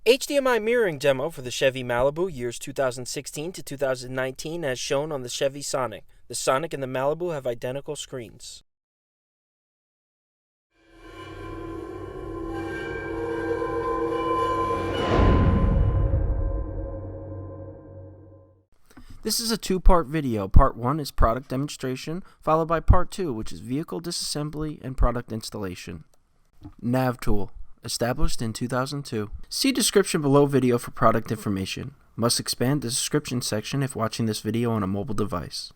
HDMI mirroring demo for the Chevy Malibu years 2016 to 2019 as shown on the Chevy Sonic. The Sonic and the Malibu have identical screens. This is a two-part video. Part 1 is product demonstration, followed by Part 2, which is vehicle disassembly and product installation. NavTool, established in 2002. See description below video for product information. Must expand the description section if watching this video on a mobile device.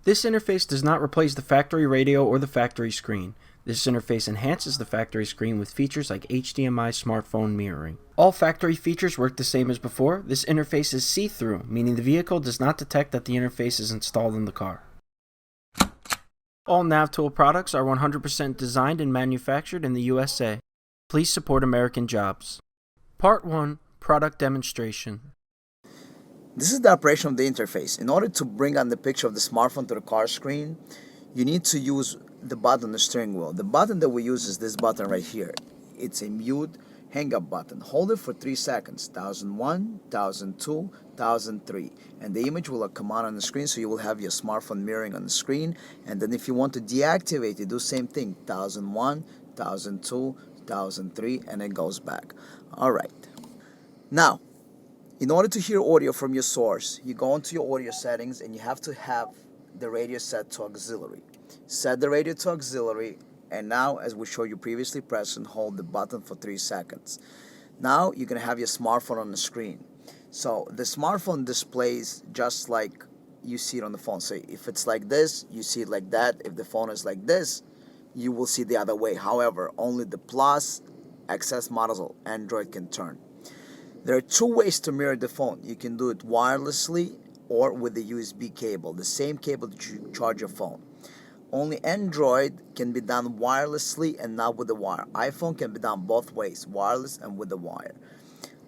This interface does not replace the factory radio or the factory screen. This interface enhances the factory screen with features like HDMI smartphone mirroring. All factory features work the same as before. This interface is see-through, meaning the vehicle does not detect that the interface is installed in the car. All NavTool products are 100% designed and manufactured in the USA. Please support American jobs. Part 1, Product Demonstration. This is the operation of the interface. In order to bring on the picture of the smartphone to the car screen, you need to use the button on the steering wheel. The button that we use is this button right here. It's a mute hang-up button. Hold it for 3 seconds. 1001, 1002, 1003. And the image will come on the screen, so you will have your smartphone mirroring on the screen. And then if you want to deactivate it, do the same thing. 1001, 1002, 1003, and it goes back. Alright. Now, in order to hear audio from your source, you go into your audio settings and you have to have the radio set to auxiliary. Set the radio to auxiliary, and now, as we showed you previously, press and hold the button for 3 seconds. Now you're going to have your smartphone on the screen. So the smartphone displays just like you see it on the phone. So if it's like this, you see it like that. If the phone is like this, you will see the other way. However, only the Plus XS models of Android can turn. There are 2 ways to mirror the phone. You can do it wirelessly or with the USB cable, the same cable that you charge your phone. Only Android can be done wirelessly and not with the wire. iPhone can be done both ways, wireless and with the wire.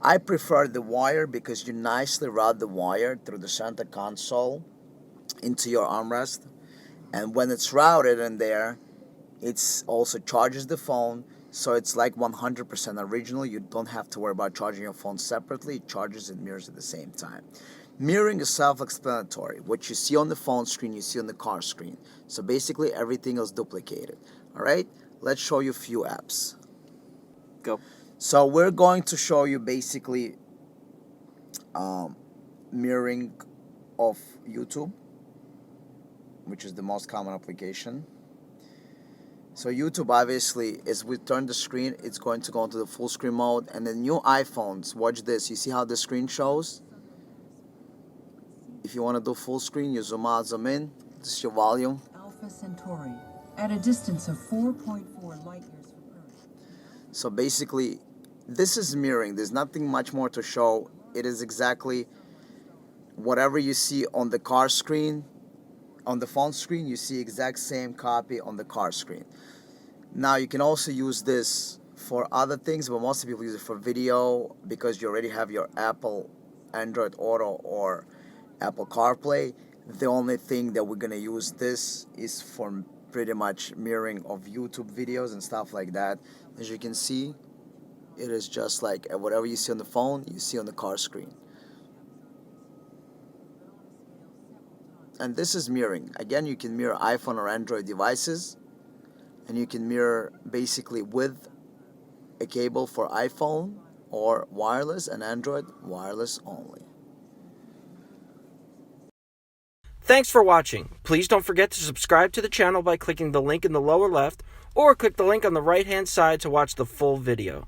I prefer the wire because you nicely route the wire through the center console into your armrest. And when it's routed in there, it also charges the phone. So it's like 100% original. You don't have to worry about charging your phone separately. It charges and mirrors at the same time. Mirroring is self-explanatory. What you see on the phone screen, you see on the car screen. So basically everything is duplicated. Alright, let's show you a few apps. Go. So we're going to show you basically mirroring of YouTube, which is the most common application. So YouTube, obviously, as we turn the screen, it's going to go into the full screen mode. And the new iPhones, watch this. You see how the screen shows? If you want to do full screen, you zoom out, zoom in. This is your volume. Alpha Centauri, at a distance of 4.4 light years from Earth. So basically, this is mirroring. There's nothing much more to show. It is exactly whatever you see on the car screen. On the phone screen, you see exact same copy on the car screen. Now, you can also use this for other things, but most people use it for video because you already have your Apple Android Auto or Apple CarPlay. The only thing that we're going to use this is for pretty much mirroring of YouTube videos and stuff like that. As you can see, it is just like whatever you see on the phone, you see on the car screen. And this is mirroring. Again, you can mirror iPhone or Android devices, and you can mirror basically with a cable for iPhone or wireless, and Android wireless only. Thanks for watching. Please don't forget to subscribe to the channel by clicking the link in the lower left or click the link on the right-hand side to watch the full video.